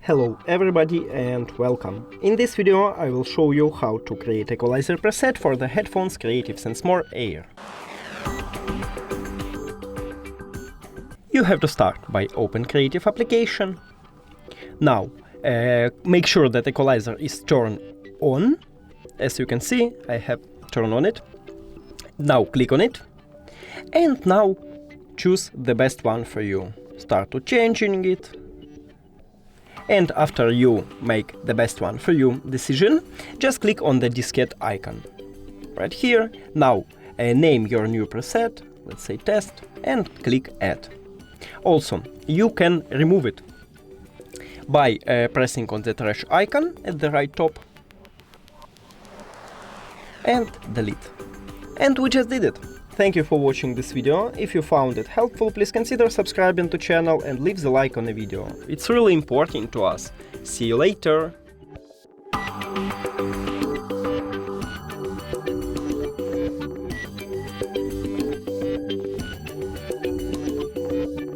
Hello everybody and welcome. In this video I will show you how to create equalizer preset for the headphones Creative Sensemore Air. You have to start by open Creative application. Now make sure that equalizer is turned on. As you can see, I have turned on it. Now click on it and now choose the best one for you. Start to changing it. And after you make the best one for you decision, just click on the diskette icon right here. Now name your new preset, let's say test, and click add. Also, you can remove it by pressing on the trash icon at the right top and delete. And we just did it. Thank you for watching this video. If you found it helpful, please consider subscribing to channel and leave the like on the video. It's really important to us. See you later!